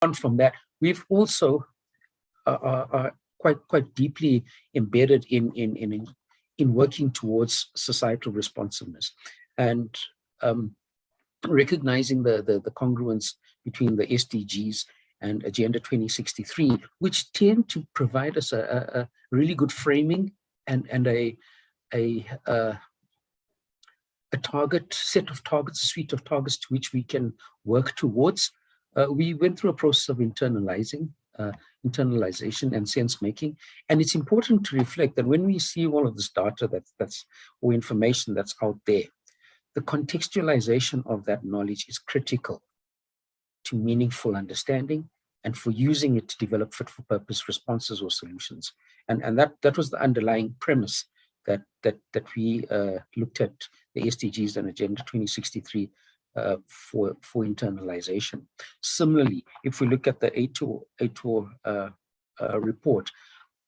on from that, we've also are quite deeply embedded in working towards societal responsiveness, and recognizing the congruence between the SDGs and Agenda 2063, which tend to provide us a really good framing and a set of targets, a suite of targets to which we can work towards. We went through a process of internalization and sense making, and it's important to reflect that when we see all of this data or information that's out there, the contextualization of that knowledge is critical to meaningful understanding and for using it to develop fit for purpose responses or solutions. And that was the underlying premise that we looked at the SDGs and Agenda 2063 for internalization. Similarly, if we look at the ATOR report,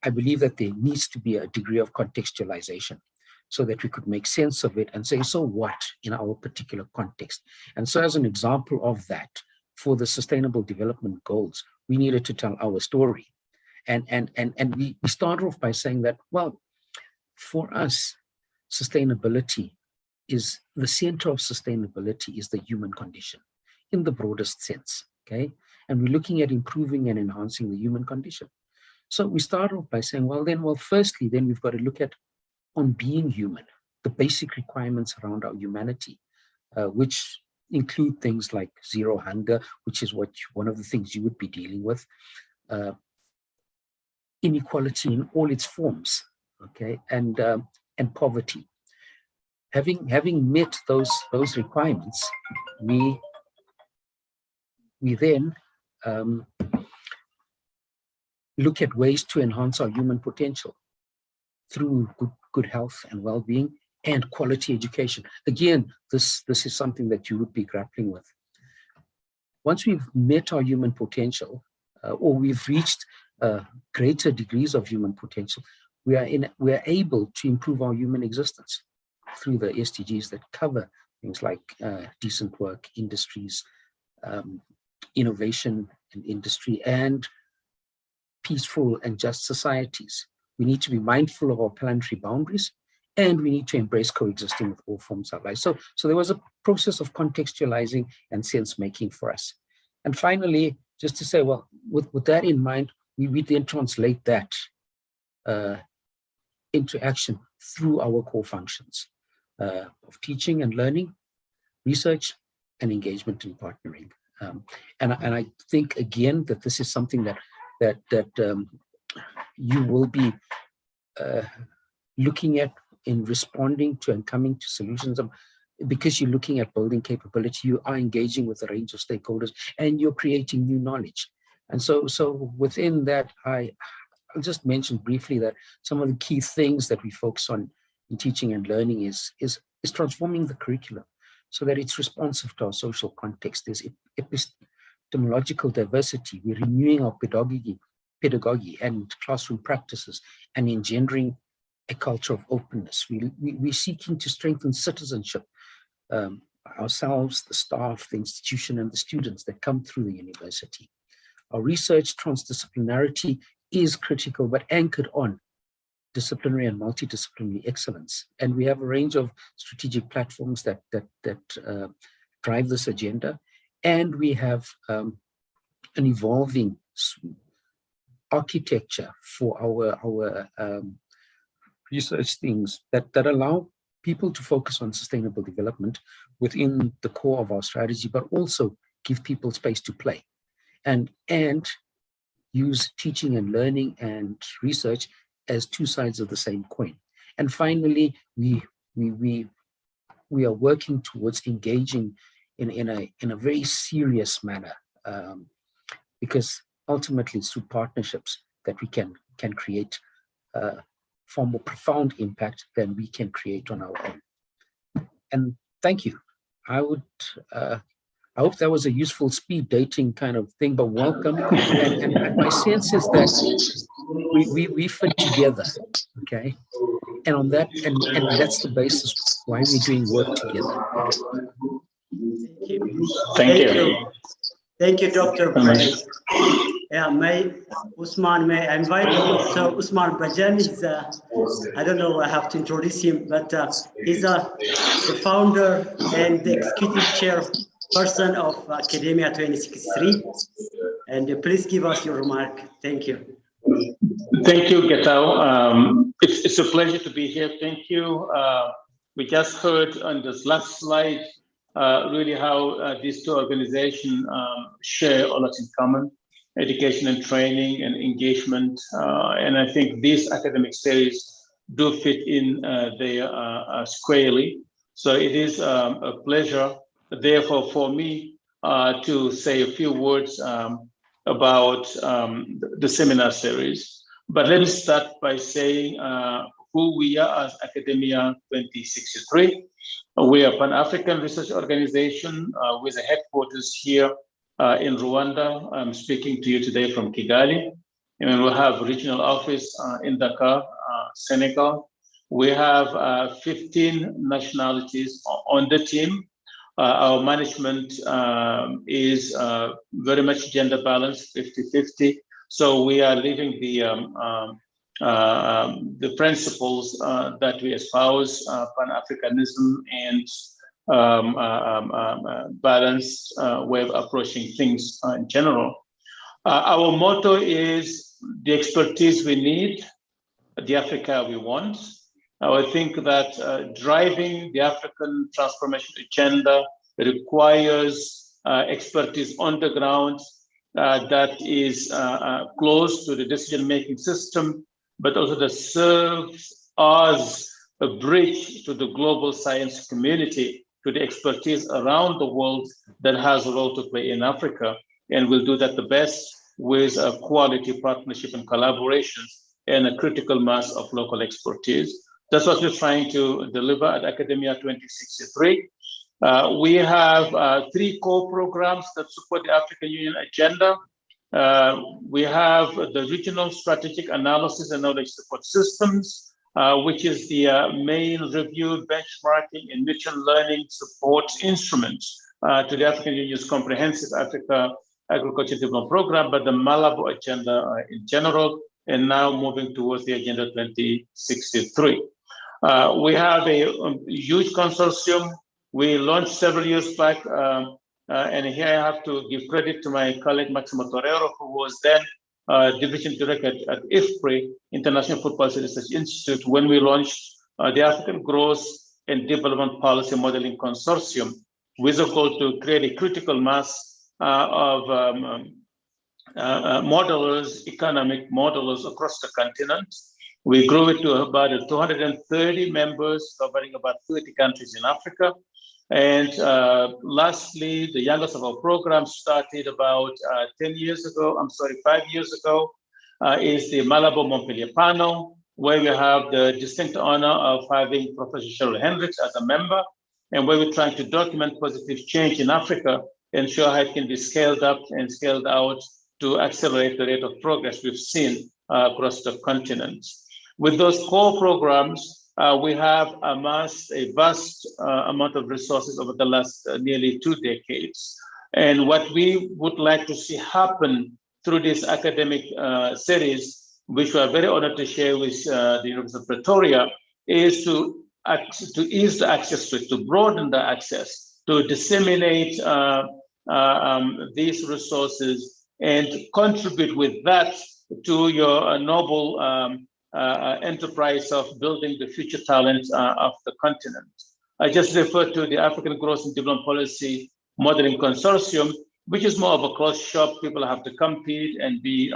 I believe that there needs to be a degree of contextualization so that we could make sense of it and say, so what in our particular context? And so as an example of that, for the Sustainable Development Goals, we needed to tell our story. And we start off by saying that, well, for us, sustainability is the center of sustainability is the human condition in the broadest sense, okay? And we're looking at improving and enhancing the human condition. So we start off by saying, firstly, we've got to look at on being human, the basic requirements around our humanity, which include things like zero hunger, which is one of the things you would be dealing with, inequality in all its forms, okay, and poverty. Having met those requirements, we then look at ways to enhance our human potential through good health and well-being and quality education. Again, this is something that you would be grappling with. Once we've met our human potential, or we've reached greater degrees of human potential, we are able to improve our human existence through the SDGs that cover things like decent work, industries, innovation and industry, and peaceful and just societies. We need to be mindful of our planetary boundaries, and we need to embrace coexisting with all forms of life. So there was a process of contextualizing and sense making for us. And finally, just to say, well, with that in mind, we then translate that into action through our core functions of teaching and learning, research, and engagement and partnering. And I think, again, that this is something that you will be looking at in responding to and coming to solutions. Because you're looking at building capability, you are engaging with a range of stakeholders, and you're creating new knowledge. And so within that, I'll just mention briefly that some of the key things that we focus on in teaching and learning is transforming the curriculum so that it's responsive to our social context. There's epistemological diversity. We're renewing our pedagogy and classroom practices and engendering a culture of openness. We're seeking to strengthen citizenship, ourselves, the staff, the institution, and the students that come through the university. Our research transdisciplinarity is critical, but anchored on disciplinary and multidisciplinary excellence. And we have a range of strategic platforms that drive this agenda. And we have an evolving architecture for our research things that allow people to focus on sustainable development within the core of our strategy, but also give people space to play and use teaching and learning and research as two sides of the same coin. And finally, we are working towards engaging in a very serious manner, because ultimately it's through partnerships that we can create far more profound impact than we can create on our own. And thank you. I hope that was a useful speed dating kind of thing, but welcome. And my sense is that we fit together, okay? And on that, and that's the basis why we're doing work together. Thank you. Thank you, Dr. Bajani. Yeah, may I invite Dr. Usman Bajani. He's I don't know, I have to introduce him, but he's the founder and the executive chairperson of Academia 2063. And please give us your remark. Thank you. Thank you, Getao. It's a pleasure to be here. Thank you. We just heard on this last slide really how these two organizations share a lot in common: education and training and engagement. And I think these academic series do fit in there squarely. So it is a pleasure, therefore, for me to say a few words about the seminar series. But let me start by saying who we are as Academia 2063. We are a Pan-African research organization with a headquarters here in Rwanda. I'm speaking to you today from Kigali. And we have a regional office in Dakar, Senegal. We have 15 nationalities on the team. Our management is very much gender balanced, 50-50. So we are living the principles that we espouse, Pan-Africanism and balanced way of approaching things in general. Our motto is the expertise we need, the Africa we want. I think that driving the African transformation agenda requires expertise on the ground that is close to the decision-making system, but also that serves as a bridge to the global science community, to the expertise around the world that has a role to play in Africa. And we'll do that the best with a quality partnership and collaborations and a critical mass of local expertise. That's what we're trying to deliver at Academia 2063. We have 3 core programs that support the African Union agenda. We have the Regional Strategic Analysis and Knowledge Support Systems, which is the main review, benchmarking, and mutual learning support instrument to the African Union's comprehensive Africa Agriculture Development Program, but the Malabo agenda in general, and now moving towards the Agenda 2063. We have a huge consortium. We launched several years back, and here I have to give credit to my colleague Maximo Torero, who was then Division Director at IFPRI, International Food Policy Research Institute, when we launched the African Growth and Development Policy Modeling Consortium, with a goal to create a critical mass of modelers, economic modelers across the continent. We grew it to about 230 members, covering about 30 countries in Africa. And lastly, the youngest of our programs started about 5 years ago, is the Malabo Montpellier panel, where we have the distinct honor of having Professor Cheryl Hendricks as a member, and where we're trying to document positive change in Africa and show how it can be scaled up and scaled out to accelerate the rate of progress we've seen across the continent. With those core programs, we have amassed a vast amount of resources over the last nearly 2 decades. And what we would like to see happen through this academic series, which we are very honored to share with the University of Pretoria, is to ease the access to it, to broaden the access, to disseminate these resources and contribute with that to your noble enterprise of building the future talent of the continent. I just referred to the African Growth and Development Policy Modeling Consortium, which is more of a closed shop. People have to compete and be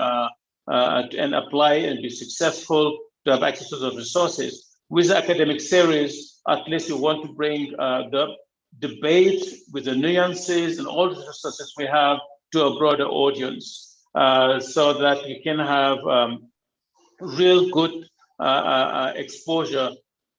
and apply and be successful to have access to the resources. With the academic series, at least we want to bring the debate with the nuances and all the resources we have to a broader audience, so that you can have real good exposure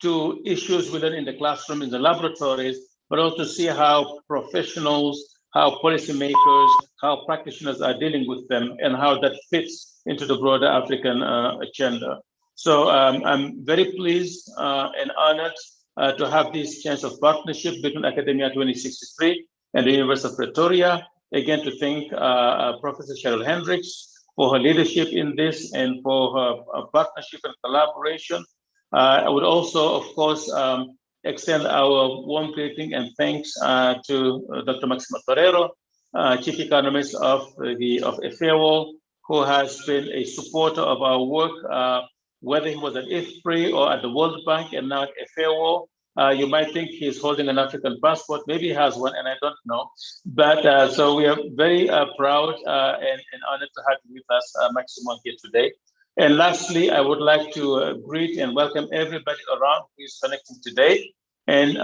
to issues we learn in the classroom, in the laboratories, but also see how professionals, how policymakers, how practitioners are dealing with them, and how that fits into the broader African agenda. So I'm very pleased and honored to have this chance of partnership between Academia 2063 and the University of Pretoria. again to thank Professor Cheryl Hendricks for her leadership in this and for her partnership and collaboration. I would also, of course, extend our warm greeting and thanks to Dr. Maximo Torero, Chief Economist of FAO, who has been a supporter of our work, whether he was at IFPRI or at the World Bank and now at FAO. You might think he's holding an African passport. Maybe he has one, and I don't know. But so we are very proud and honored to have you with us, Maximo, here today. And lastly, I would like to greet and welcome everybody around who is connecting today, and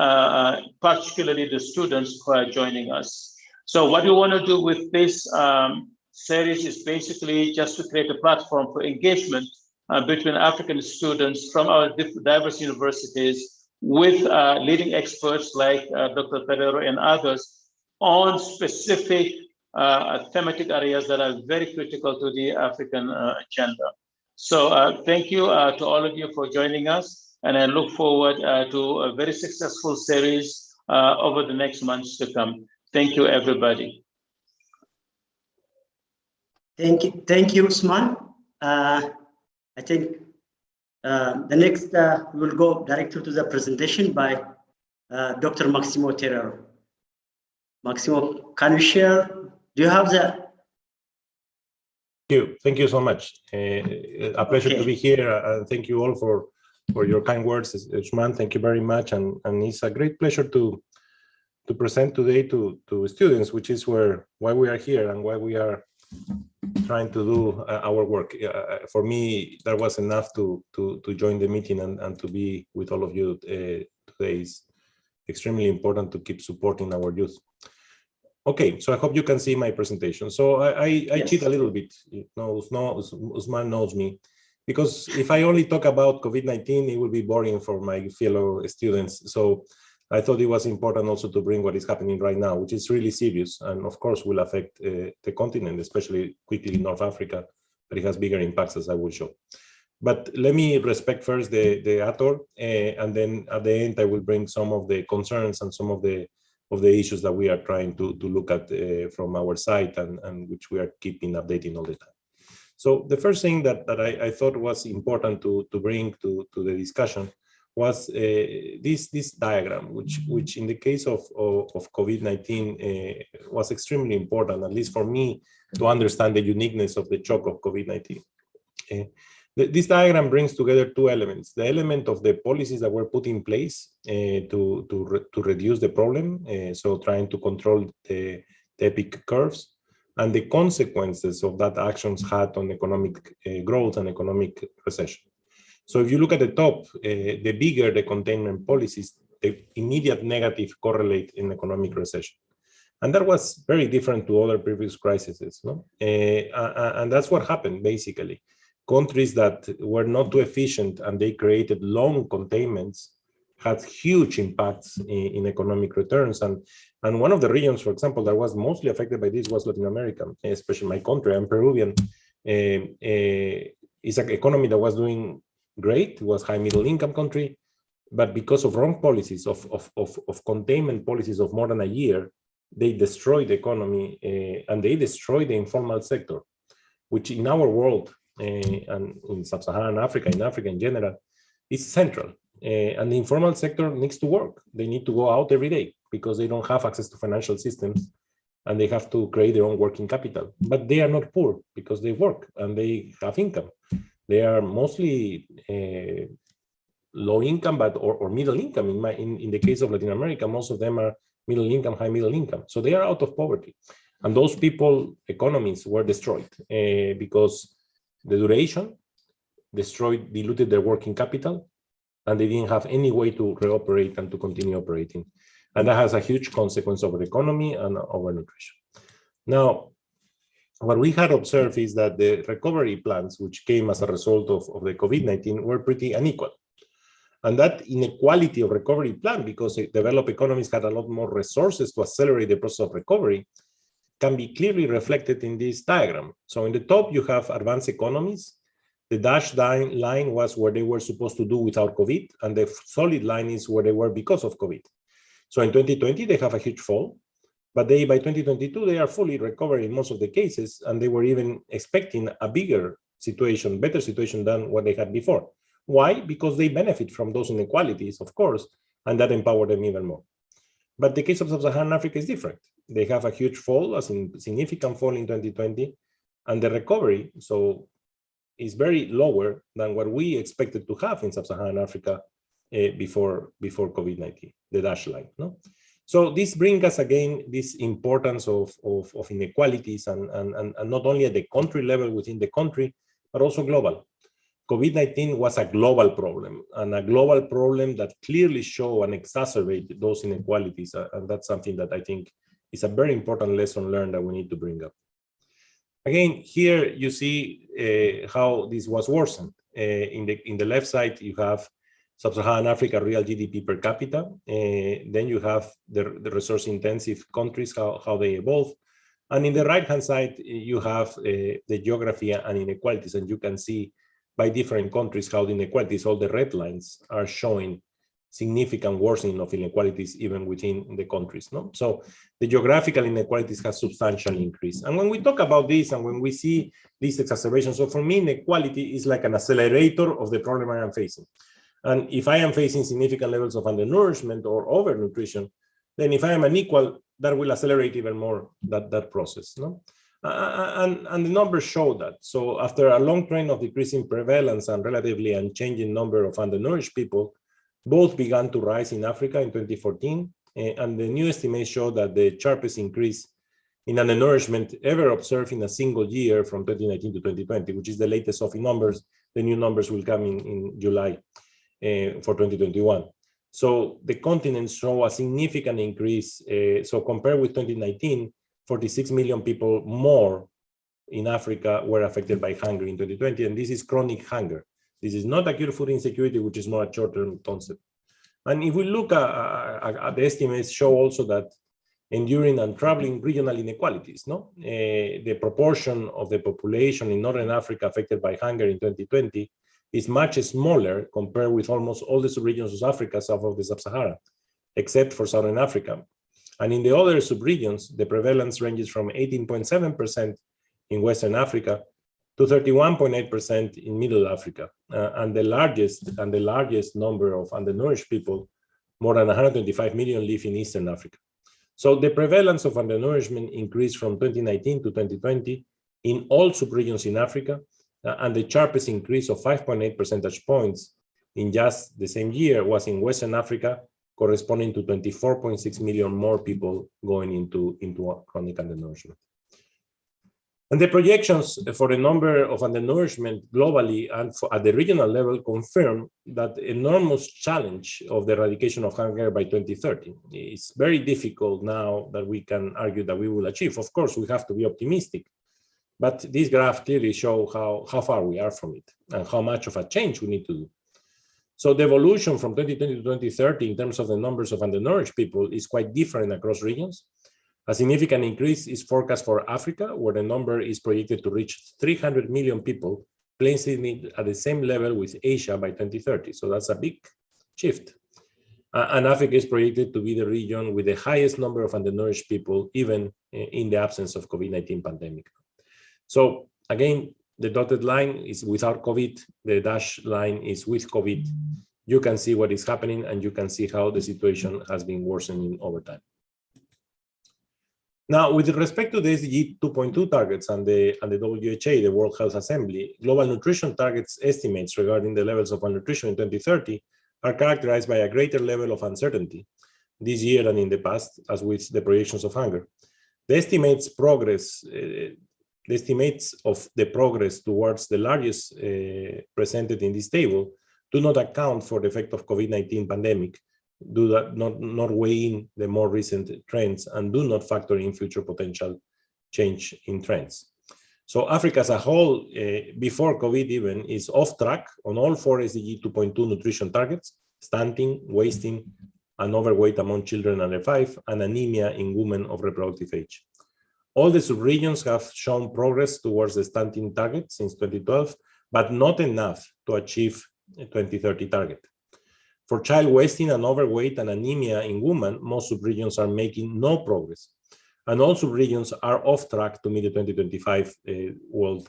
particularly the students who are joining us. So what we want to do with this series is basically just to create a platform for engagement between African students from our diverse universities with leading experts like Dr. Ferrero and others on specific thematic areas that are very critical to the African agenda. So thank you to all of you for joining us, and I look forward to a very successful series over the next months to come. Thank you, everybody. Thank you, Usman. I think the next, we will go directly to the presentation by Dr. Maximo Torero. Maximo, can you share? Do you have the? Thank you so much. A pleasure to be here. Thank you all for your kind words, Usman. Thank you very much. And it's a great pleasure to present today to students, which is why we are here and why we are trying to do our work. For me, that was enough to join the meeting and to be with all of you today. Is extremely important to keep supporting our youth. Okay, so I hope you can see my presentation. So I cheat a little bit. Usman knows me, because if I only talk about COVID-19, it will be boring for my fellow students. So I thought it was important also to bring what is happening right now, which is really serious and of course will affect the continent, especially quickly in North Africa, but it has bigger impacts, as I will show. But let me respect first the author, and then at the end I will bring some of the concerns and some of the issues that we are trying to look at from our side and which we are keeping updating all the time. So the first thing that I thought was important to bring to the discussion was this diagram, which in the case of COVID-19 was extremely important, at least for me, to understand the uniqueness of the shock of COVID-19. This diagram brings together two elements: the element of the policies that were put in place to reduce the problem, so trying to control the epic curves, and the consequences of that actions had on economic growth and economic recession. So if you look at the top, the bigger the containment policies, the immediate negative correlate in economic recession. And that was very different to other previous crises, no? And that's what happened, basically. Countries that were not too efficient and they created long containments had huge impacts in economic returns. And one of the regions, for example, that was mostly affected by this was Latin America, especially my country. I'm Peruvian. It's an economy that was doing great. It was high middle income country, but because of wrong policies of containment policies of more than a year, they destroyed the economy and they destroyed the informal sector, which in our world and in sub-Saharan Africa, in Africa in general, is central. And the informal sector needs to work. They need to go out every day because they don't have access to financial systems and they have to create their own working capital. But they are not poor because they work and they have income. They are mostly low income, but or middle income. In the case of Latin America, most of them are middle income, high middle income. So they are out of poverty. And those people, economies were destroyed because the duration diluted their working capital, and they didn't have any way to reoperate and to continue operating. And that has a huge consequence over the economy and over nutrition. Now, what we had observed is that the recovery plans, which came as a result of the COVID-19, were pretty unequal. And that inequality of recovery plan, because developed economies had a lot more resources to accelerate the process of recovery, can be clearly reflected in this diagram. So in the top, you have advanced economies. The dashed line was where they were supposed to do without COVID, and the solid line is where they were because of COVID. So in 2020, they have a huge fall. But by 2022, they are fully recovered in most of the cases, and they were even expecting a bigger situation, better situation than what they had before. Why? Because they benefit from those inequalities, of course, and that empowered them even more. But the case of Sub-Saharan Africa is different. They have a huge fall, a significant fall in 2020, and the recovery, so, is very lower than what we expected to have in Sub-Saharan Africa before COVID-19, the dashed line. No? So this brings us again this importance of inequalities and not only at the country level within the country, but also global. COVID-19 was a global problem, and a global problem that clearly show and exacerbate those inequalities. And that's something that I think is a very important lesson learned that we need to bring up. Again, here you see how this was worsened. In the left side, you have Sub-Saharan Africa real GDP per capita. Then you have the resource-intensive countries, how they evolve. And in the right-hand side, you have the geography and inequalities. And you can see by different countries how the inequalities, all the red lines, are showing significant worsening of inequalities even within the countries. No? So the geographical inequalities have substantially increased. And when we talk about this and when we see these exacerbations, so for me, inequality is like an accelerator of the problem I am facing. And if I am facing significant levels of undernourishment or overnutrition, then if I am unequal, that will accelerate even more that process. No? And the numbers show that. So after a long trend of decreasing prevalence and relatively unchanging number of undernourished people, both began to rise in Africa in 2014. And the new estimates show that the sharpest increase in undernourishment ever observed in a single year from 2019 to 2020, which is the latest SOFI numbers. The new numbers will come in July for 2021. So the continent show a significant increase. So compared with 2019, 46 million people more in Africa were affected by hunger in 2020, and this is chronic hunger. This is not acute food insecurity, which is more a short-term concept. And if we look at the estimates, show also that enduring and traveling regional inequalities, no? The proportion of the population in Northern Africa affected by hunger in 2020 is much smaller compared with almost all the subregions of Africa south of the Sub-Sahara, except for Southern Africa. And in the other subregions, the prevalence ranges from 18.7% in Western Africa to 31.8% in Middle Africa. And the largest number of undernourished people, more than 125 million, live in Eastern Africa. So the prevalence of undernourishment increased from 2019 to 2020 in all subregions in Africa, and the sharpest increase of 5.8 percentage points in just the same year was in Western Africa, corresponding to 24.6 million more people going into chronic undernourishment. And the projections for the number of undernourishment globally and at the regional level confirm that the enormous challenge of the eradication of hunger by 2030 is very difficult now that we can argue that we will achieve. Of course, we have to be optimistic, but these graphs clearly show how far we are from it and how much of a change we need to do. So the evolution from 2020 to 2030 in terms of the numbers of undernourished people is quite different across regions. A significant increase is forecast for Africa, where the number is projected to reach 300 million people, placing it at the same level with Asia by 2030. So that's a big shift. And Africa is projected to be the region with the highest number of undernourished people, even in the absence of COVID-19 pandemic. So again, the dotted line is without COVID, the dashed line is with COVID. You can see what is happening, and you can see how the situation has been worsening over time. Now, with respect to the SDG 2.2 targets and the WHA, the World Health Assembly, global nutrition targets estimates regarding the levels of malnutrition in 2030 are characterized by a greater level of uncertainty this year than in the past, as with the projections of hunger. The estimates of the progress towards the largest presented in this table do not account for the effect of COVID-19 pandemic, do not weigh in the more recent trends, and do not factor in future potential change in trends. So Africa as a whole, before COVID even, is off track on all 4 SDG 2.2 nutrition targets: stunting, wasting, and overweight among children under 5, and anemia in women of reproductive age. All the subregions have shown progress towards the stunting target since 2012, but not enough to achieve a 2030 target. For child wasting and overweight and anemia in women, most subregions are making no progress. And all subregions are off track to meet the 2025 World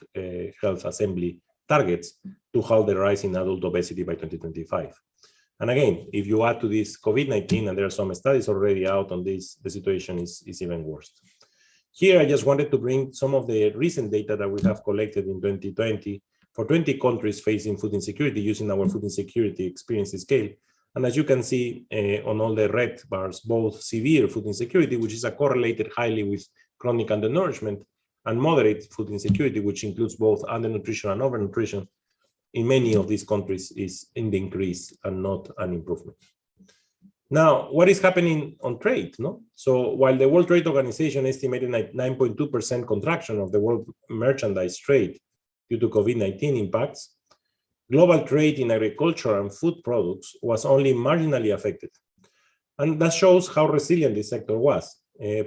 Health Assembly targets to halt the rise in adult obesity by 2025. And again, if you add to this COVID-19, and there are some studies already out on this, the situation is even worse. Here, I just wanted to bring some of the recent data that we have collected in 2020 for 20 countries facing food insecurity using our food insecurity experience scale. And as you can see on all the red bars, both severe food insecurity, which is correlated highly with chronic undernourishment, and moderate food insecurity, which includes both undernutrition and overnutrition, in many of these countries is in the increase and not an improvement. Now, what is happening on trade? No? So while the World Trade Organization estimated a 9.2% contraction of the world merchandise trade due to COVID-19 impacts, global trade in agriculture and food products was only marginally affected. And that shows how resilient this sector was.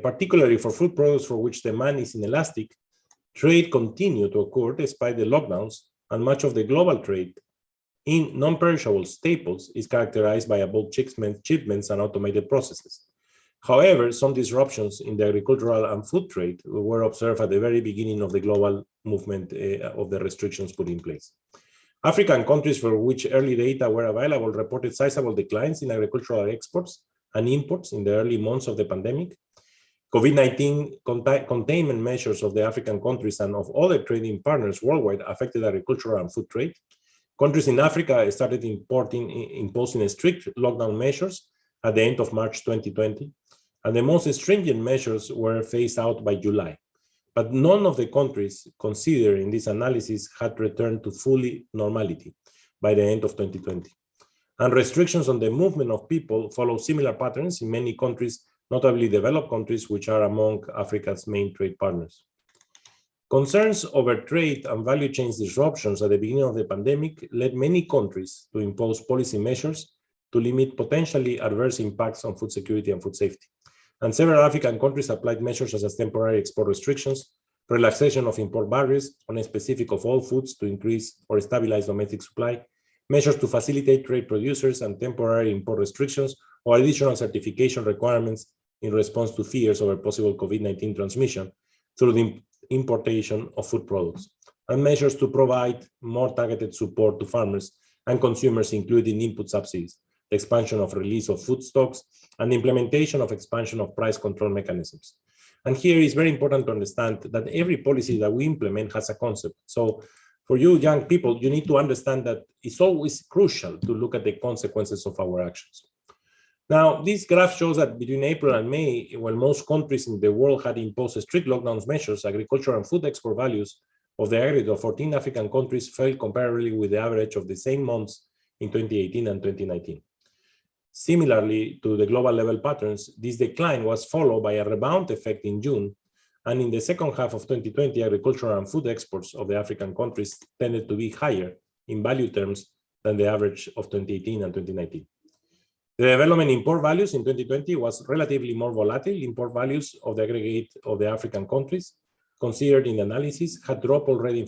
Particularly for food products for which demand is inelastic, trade continued to occur despite the lockdowns, and much of the global trade in non-perishable staples is characterized by bulk shipments and automated processes. However, some disruptions in the agricultural and food trade were observed at the very beginning of the global movement of the restrictions put in place. African countries for which early data were available reported sizable declines in agricultural exports and imports in the early months of the pandemic. COVID-19 containment measures of the African countries and of other trading partners worldwide affected agricultural and food trade. Countries in Africa started imposing strict lockdown measures at the end of March 2020, and the most stringent measures were phased out by July. But none of the countries considered in this analysis had returned to fully normality by the end of 2020. And restrictions on the movement of people follow similar patterns in many countries, notably developed countries, which are among Africa's main trade partners. Concerns over trade and value chain disruptions at the beginning of the pandemic led many countries to impose policy measures to limit potentially adverse impacts on food security and food safety. And several African countries applied measures such as temporary export restrictions, relaxation of import barriers on specific of all foods to increase or stabilize domestic supply, measures to facilitate trade producers, and temporary import restrictions or additional certification requirements in response to fears over possible COVID-19 transmission through the importation of food products, and measures to provide more targeted support to farmers and consumers, including input subsidies, the expansion of release of food stocks, and the implementation of expansion of price control mechanisms. And here it's very important to understand that every policy that we implement has a concept. So for you young people, you need to understand that it's always crucial to look at the consequences of our actions. Now, this graph shows that between April and May, when most countries in the world had imposed strict lockdown measures, agriculture and food export values of the aggregate of 14 African countries fell comparably with the average of the same months in 2018 and 2019. Similarly to the global level patterns, this decline was followed by a rebound effect in June, and in the second half of 2020, agricultural and food exports of the African countries tended to be higher in value terms than the average of 2018 and 2019. The development in import values in 2020 was relatively more volatile. Import values of the aggregate of the African countries considered in the analysis had dropped already in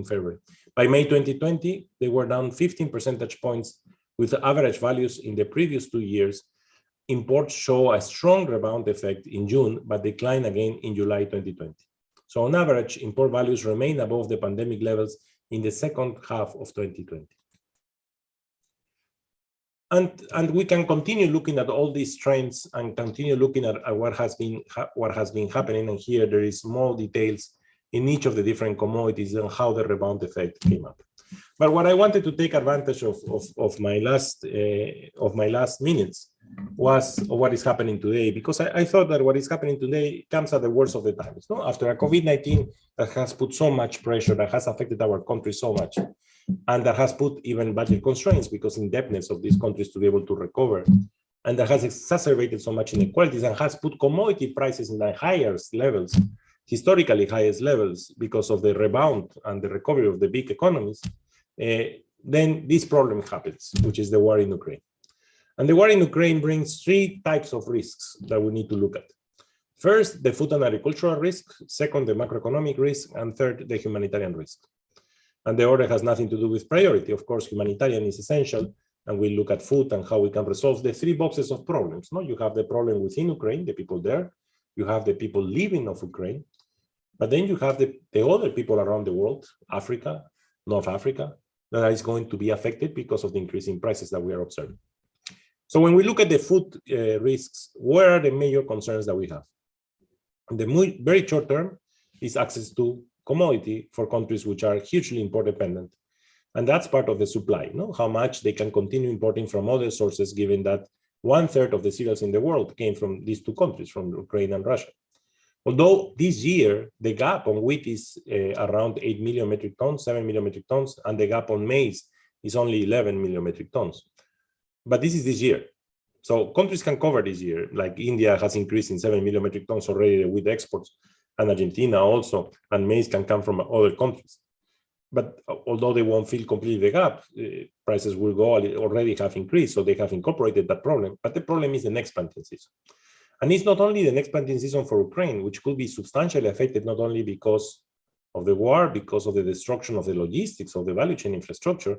February. By May 2020, they were down 15 percentage points with the average values in the previous 2 years. Imports show a strong rebound effect in June, but decline again in July 2020. So on average, import values remain above the pandemic levels in the second half of 2020. And we can continue looking at all these trends and continue looking at what has been happening. And here there is more details in each of the different commodities and how the rebound effect came up. But what I wanted to take advantage of my last minutes was what is happening today, because I thought that what is happening today comes at the worst of the times. No? After a COVID-19 that has put so much pressure, that has affected our country so much, and that has put even budget constraints because indebtedness of these countries to be able to recover, and that has exacerbated so much inequalities and has put commodity prices in the highest levels, historically highest levels, because of the rebound and the recovery of the big economies, then this problem happens, which is the war in Ukraine. And the war in Ukraine brings three types of risks that we need to look at. First, the food and agricultural risk. Second, the macroeconomic risk. And third, the humanitarian risk. And the order has nothing to do with priority. Of course, humanitarian is essential, and we look at food and how we can resolve the three boxes of problems. No, you have the problem within Ukraine, the people there. you have the people living of Ukraine, but then you have the other people around the world, Africa, North Africa, that is going to be affected because of the increasing prices that we are observing. So when we look at the food risks, where are the major concerns that we have? In the very short term is access to commodity for countries which are hugely import dependent. And that's part of the supply, how much they can continue importing from other sources, given that 1/3 of the cereals in the world came from these two countries, from Ukraine and Russia. Although this year, the gap on wheat is around 8 million metric tons, 7 million metric tons, and the gap on maize is only 11 million metric tons. But this is this year. So countries can cover this year, like India has increased in 7 million metric tons already with exports, and Argentina also, and maize can come from other countries. But although they won't fill completely the gap, prices will go, already have increased, so they have incorporated that problem. But the problem is the next planting season. And it's not only the next planting season for Ukraine, which could be substantially affected, not only because of the war, because of the destruction of the logistics of the value chain infrastructure,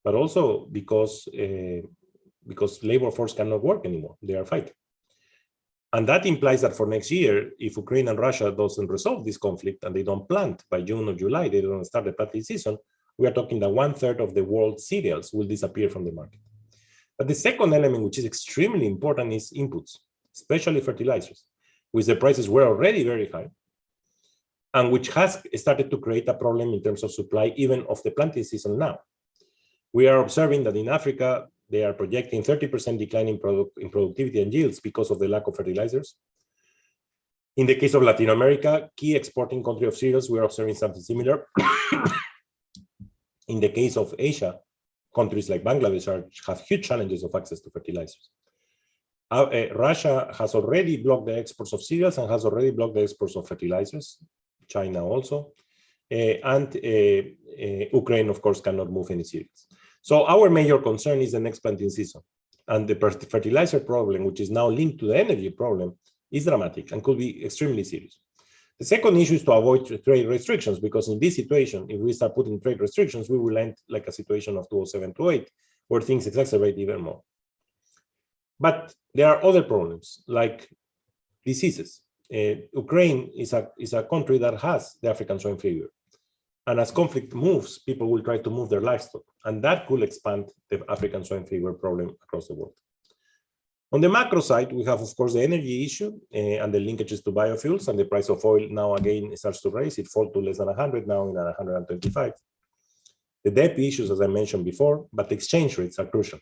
but also because labor force cannot work anymore. They are fighting. And that implies that for next year, if Ukraine and Russia doesn't resolve this conflict and they don't plant by June or July, they don't start the planting season, we are talking that 1/3 of the world's cereals will disappear from the market. But the second element, which is extremely important, is inputs, especially fertilizers, which the prices were already very high, and which has started to create a problem in terms of supply, even of the planting season now. We are observing that in Africa, they are projecting 30% decline in productivity and yields because of the lack of fertilizers. In the case of Latin America, key exporting country of cereals, we are observing something similar. In the case of Asia, countries like Bangladesh have huge challenges of access to fertilizers. Russia has already blocked the exports of cereals and has already blocked the exports of fertilizers, China also, and Ukraine, of course, cannot move any cereals. So our major concern is the next planting season. And the fertilizer problem, which is now linked to the energy problem, is dramatic and could be extremely serious. The second issue is to avoid trade restrictions, because in this situation, if we start putting trade restrictions, we will end like a situation of 2007-2008, where things exacerbate even more. But there are other problems, like diseases. Ukraine is a country that has the African swine fever. And as conflict moves, people will try to move their livestock, and that could expand the African swine fever problem across the world. On the macro side, we have, of course, the energy issue and the linkages to biofuels, and the price of oil now again starts to rise. It falls to less than 100, now in 125. The debt issues, as I mentioned before, but the exchange rates are crucial.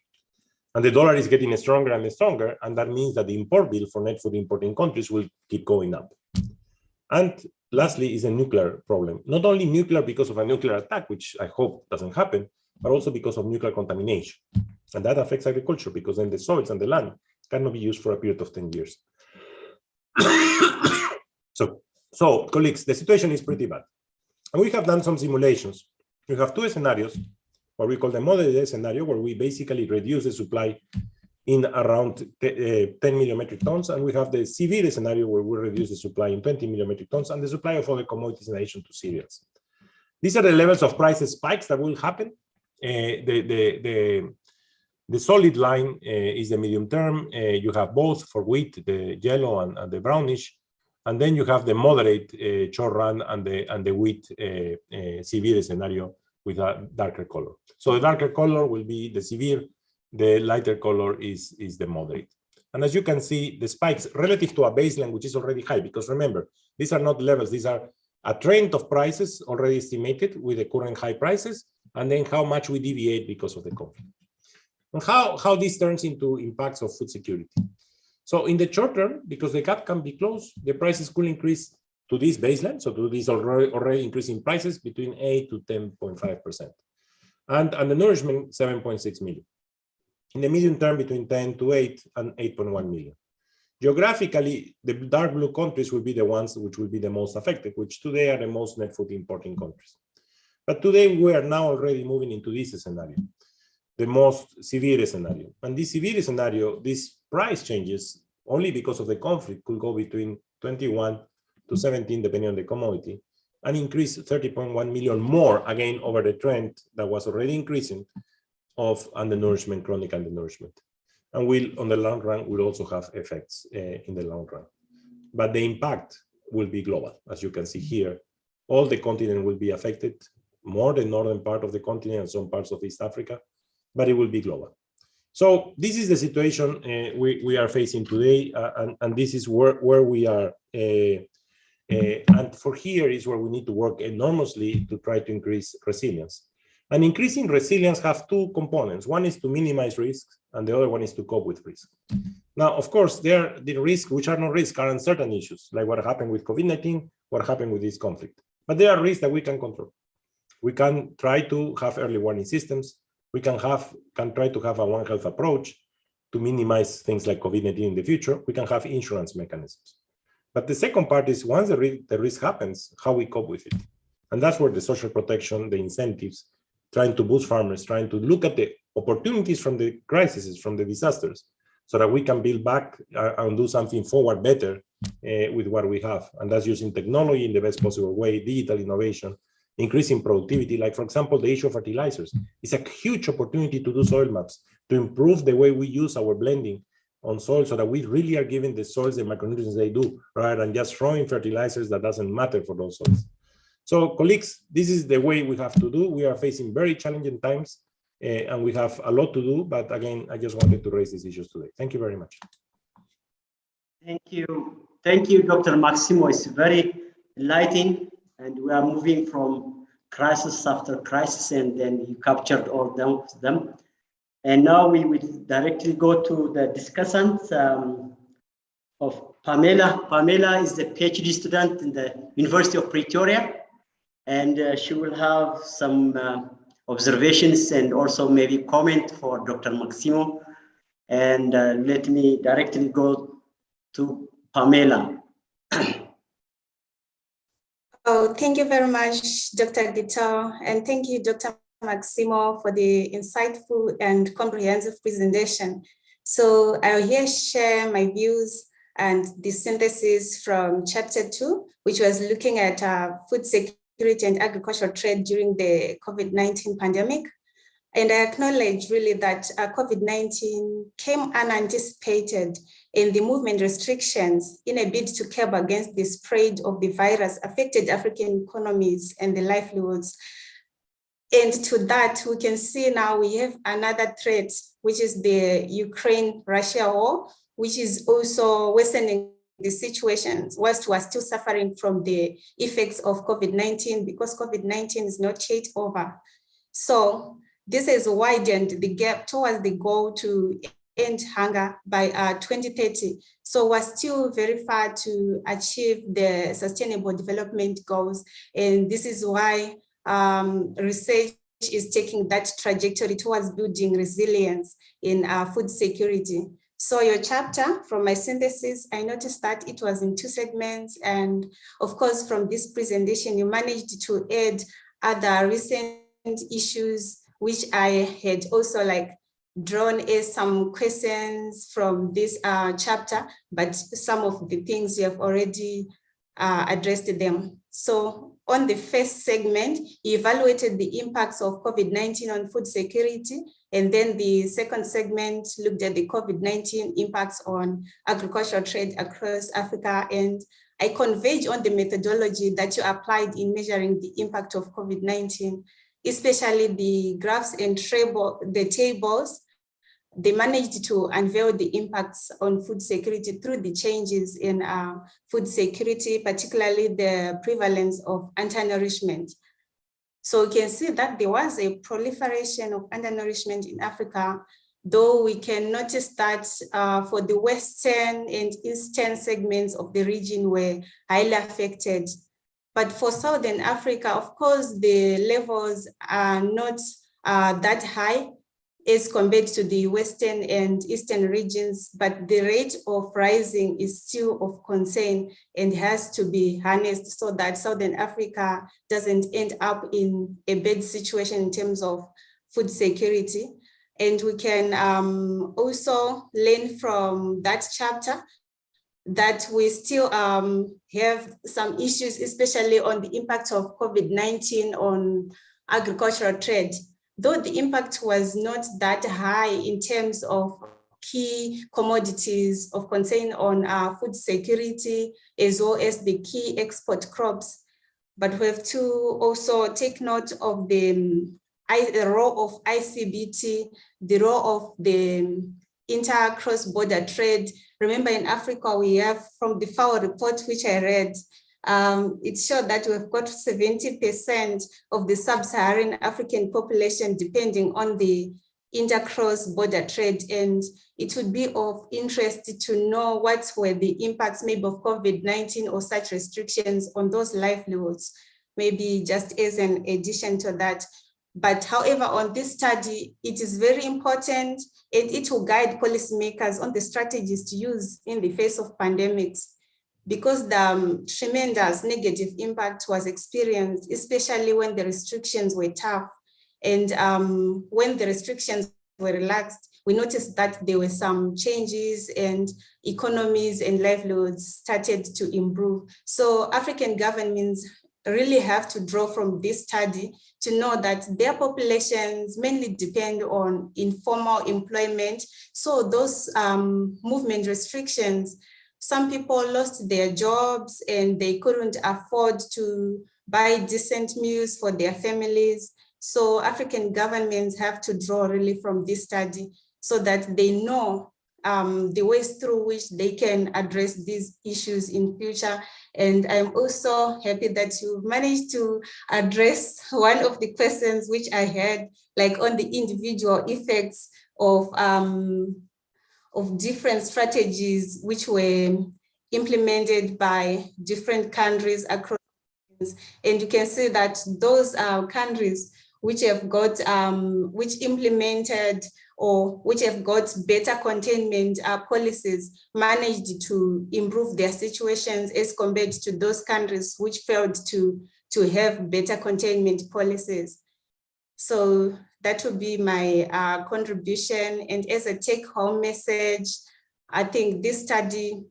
And the dollar is getting stronger and stronger, and that means that the import bill for net food importing countries will keep going up. And lastly is a nuclear problem. Not only nuclear because of a nuclear attack, which I hope doesn't happen, but also because of nuclear contamination. And that affects agriculture, because then the soils and the land cannot be used for a period of 10 years. So colleagues, the situation is pretty bad. And we have done some simulations. We have two scenarios, what we call the model scenario, where we basically reduce the supply in around 10 million metric tons, and we have the severe scenario where we reduce the supply in 20 million metric tons, and the supply of other commodities in addition to cereals. These are the levels of price spikes that will happen. The solid line is the medium term. You have both for wheat, the yellow and the brownish, and then you have the moderate short run and the wheat severe scenario with a darker color. So the darker color will be the severe. The lighter color is the moderate. And as you can see, the spikes relative to a baseline, which is already high, because remember, these are not levels, these are a trend of prices already estimated with the current high prices, and then how much we deviate because of the conflict. And how this turns into impacts of food security. So in the short term, because the gap can be closed, the prices could increase to this baseline, so to these already increasing prices between 8 to 10.5%. And the nourishment, 7.6 million. In the medium term, between 10 to 8 and 8.1 million. Geographically, the dark blue countries will be the ones which will be the most affected, which today are the most net food importing countries. But today we are now already moving into this scenario, the most severe scenario. And this severe scenario, these price changes, only because of the conflict, could go between 21 to 17, depending on the commodity, and increase 30.1 million more, again, over the trend that was already increasing of undernourishment, chronic undernourishment. And will, on the long run, will also have effects in the long run. but the impact will be global. As you can see here, all the continent will be affected, more the northern part of the continent and some parts of East Africa, but it will be global. So this is the situation we are facing today, and this is where we are. And for here is where we need to work enormously to try to increase resilience. And increasing resilience has two components. One is to minimize risks, and the other one is to cope with risk. Now, of course, the risks, which are not risks, are uncertain issues, like what happened with COVID-19, what happened with this conflict. But there are risks that we can control. We can try to have early warning systems. We can try to have a One Health approach to minimize things like COVID-19 in the future. We can have insurance mechanisms. But the second part is once the risk happens, how we cope with it. And that's where the social protection, the incentives, trying to boost farmers, trying to look at the opportunities from the crises, from the disasters, so that we can build back and do something forward better with what we have. And that's using technology in the best possible way, digital innovation, increasing productivity. Like, for example, the issue of fertilizers. It's a huge opportunity to do soil maps, to improve the way we use our blending on soil so that we really are giving the soils the micronutrients they do, rather than just throwing fertilizers that doesn't matter for those soils. So, colleagues, this is the way we have to do. We are facing very challenging times, and we have a lot to do. But again, I just wanted to raise these issues today. Thank you very much. Thank you. Thank you, Dr. Maximo. It's very enlightening, and we are moving from crisis after crisis, and then you captured all of them. And now we will directly go to the discussants of Pamela. Pamela is a PhD student in the University of Pretoria, and she will have some observations and also maybe comment for Dr. Maximo. And let me directly go to Pamela. Oh, thank you very much, Dr. Gito, and thank you, Dr. Maximo, for the insightful and comprehensive presentation. So I'll here share my views and the synthesis from Chapter 2, which was looking at food security and agricultural trade during the COVID-19 pandemic. And I acknowledge really that COVID-19 came unanticipated, and the movement restrictions in a bid to curb against the spread of the virus affected African economies and the livelihoods. And to that, we can see now we have another threat, which is the Ukraine-Russia war, which is also worsening the situations whilst we're still suffering from the effects of COVID-19, because COVID-19 is not yet over. So this has widened the gap towards the goal to end hunger by 2030. So we're still very far to achieve the Sustainable Development Goals. And this is why research is taking that trajectory towards building resilience in food security. So your chapter, from my synthesis, I noticed that it was in 2 segments. And of course, from this presentation, you managed to add other recent issues, which I had also drawn as some questions from this chapter, but some of the things you have already addressed them. So on the first segment, you evaluated the impacts of COVID-19 on food security, and then the second segment looked at the COVID-19 impacts on agricultural trade across Africa, and I converge on the methodology that you applied in measuring the impact of COVID-19, especially the graphs and the tables. They managed to unveil the impacts on food security through the changes in food security, particularly the prevalence of undernourishment. So we can see that there was a proliferation of undernourishment in Africa, though we can notice that for the Western and Eastern segments of the region were highly affected. But for Southern Africa, of course, the levels are not that high as compared to the Western and Eastern regions, but the rate of rising is still of concern and has to be harnessed so that Southern Africa doesn't end up in a bad situation in terms of food security. And we can also learn from that chapter that we still have some issues, especially on the impact of COVID-19 on agricultural trade. Though the impact was not that high in terms of key commodities of concern on food security, as well as the key export crops. But we have to also take note of the role of ICBT, the role of the inter-cross-border trade. Remember, in Africa, we have, from the FAO report, which I read, it showed that we've got 70% of the sub-Saharan African population depending on the inter-cross-border trade. And it would be of interest to know what were the impacts maybe of COVID-19 or such restrictions on those livelihoods, maybe just as an addition to that. But however, on this study, it is very important, and it will guide policymakers on the strategies to use in the face of pandemics, because the tremendous negative impact was experienced, especially when the restrictions were tough. And when the restrictions were relaxed, we noticed that there were some changes and economies and livelihoods started to improve. So African governments really have to draw from this study to know that their populations mainly depend on informal employment. So those movement restrictions, some people lost their jobs and they couldn't afford to buy decent meals for their families. So African governments have to draw really from this study so that they know the ways through which they can address these issues in future. And I'm also happy that you managed to address one of the questions which I had, like on the individual effects of different strategies which were implemented by different countries across. And you can see that those countries which have got, which implemented or which have got better containment policies managed to improve their situations as compared to those countries which failed to have better containment policies. So that would be my contribution. And as a take-home message, I think this study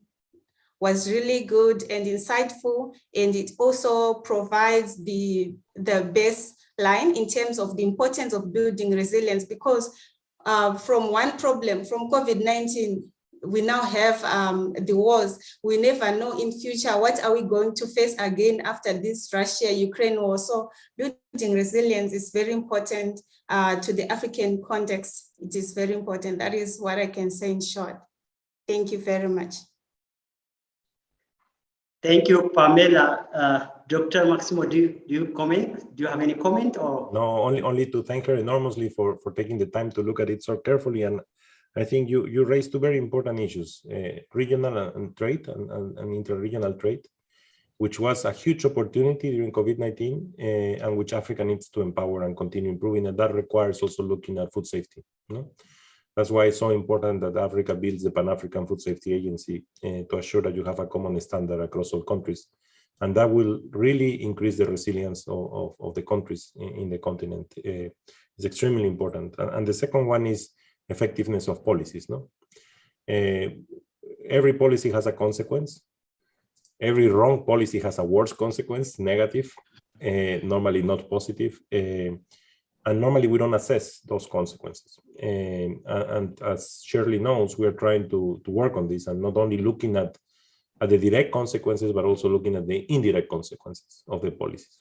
was really good and insightful, and it also provides the baseline in terms of the importance of building resilience, because from one problem, from COVID-19, we now have the wars. We never know in future what are we going to face again after this Russia-Ukraine war. So building resilience is very important to the African context. It is very important. That is what I can say in short. Thank you very much. Thank you, Pamela. Dr. Maximo, do you comment? Do you have any comment? Or no, only to thank her enormously for taking the time to look at it so carefully. And I think you raised two very important issues: regional and trade and inter-regional trade, which was a huge opportunity during COVID-19, and which Africa needs to empower and continue improving. And that requires also looking at food safety. No? That's why it's so important that Africa builds the Pan-African Food Safety Agency to assure that you have a common standard across all countries. And that will really increase the resilience of the countries in the continent. It's extremely important. And the second one is effectiveness of policies. No, every policy has a consequence. Every wrong policy has a worse consequence, negative, normally not positive. And normally we don't assess those consequences. And as Shirley knows, we are trying to work on this, and not only looking at the direct consequences, but also looking at the indirect consequences of the policies.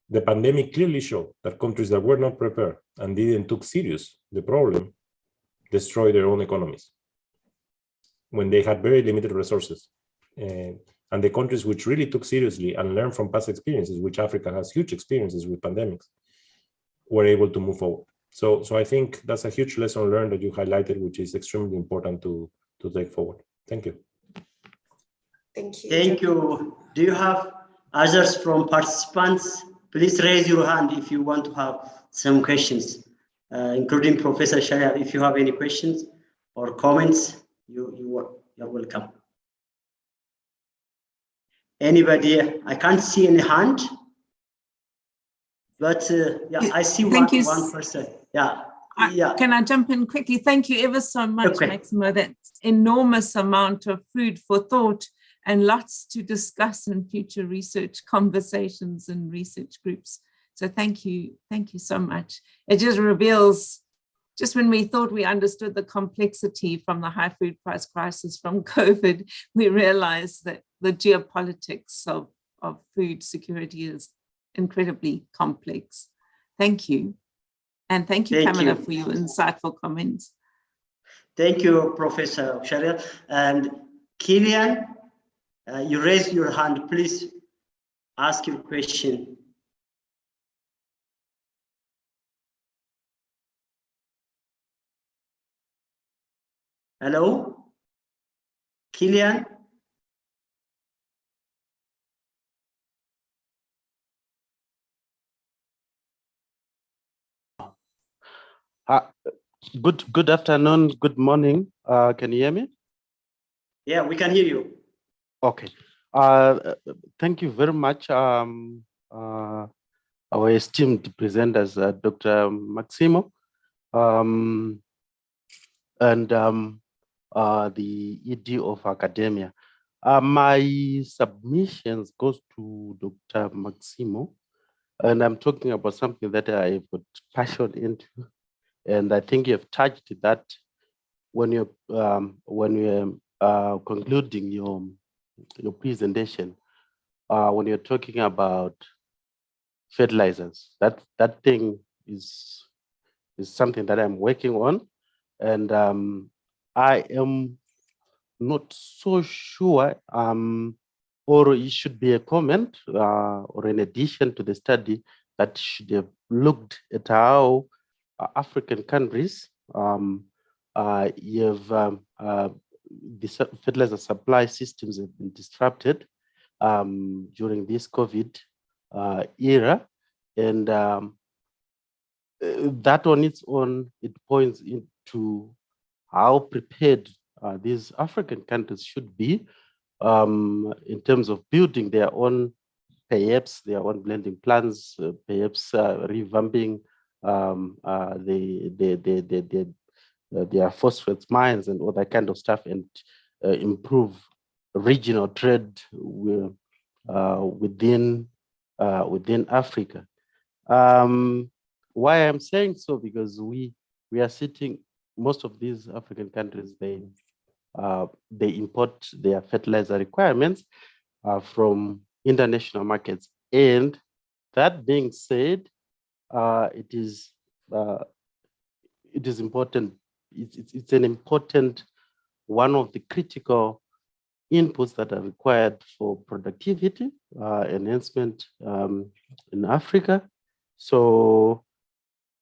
The pandemic clearly showed that countries that were not prepared and didn't take serious the problem destroyed their own economies when they had very limited resources. And the countries which really took seriously and learned from past experiences, which Africa has huge experiences with pandemics, were able to move forward. So I think that's a huge lesson learned that you highlighted, which is extremely important to take forward. Thank you. Thank you. Thank you. Do you have others from participants? Please raise your hand if you want to have some questions, including Professor Shaya. If you have any questions or comments, you're welcome. Anybody? I can't see any hand. But yeah, I see one person. Yeah. Can I jump in quickly? Thank you ever so much, okay, Maximo. That's enormous amount of food for thought and lots to discuss in future research conversations and research groups. So thank you so much. It just reveals just when we thought we understood the complexity from the high food price crisis from COVID, we realized that the geopolitics of food security is incredibly complex. Thank you. And thank you, Pamela, for your insightful comments. Thank you, Professor Sharia. And Kilian, you raised your hand. Please ask your question. Hello, Kilian? Good afternoon, good morning. Can you hear me? Yeah, we can hear you. Okay. Thank you very much, our esteemed presenters, Dr. Maximo, and the ED of academia. My submissions goes to Dr. Maximo, and I'm talking about something that I've got passion into. And I think you've touched that when you're concluding your presentation, when you're talking about fertilizers. That thing is something that I'm working on, and I am not so sure, or it should be a comment or an addition to the study that should have looked at how African countries the fertilizer supply systems have been disrupted during this COVID era, and that on its own, it points into how prepared these African countries should be in terms of building their own, perhaps their own blending plans, perhaps revamping their phosphate mines and all that kind of stuff, and improve regional trade within Africa. Why I'm saying so, because we are sitting, most of these African countries, they import their fertilizer requirements from international markets. And that being said, it is important. It's an important, one of the critical inputs that are required for productivity enhancement in Africa. So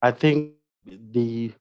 I think the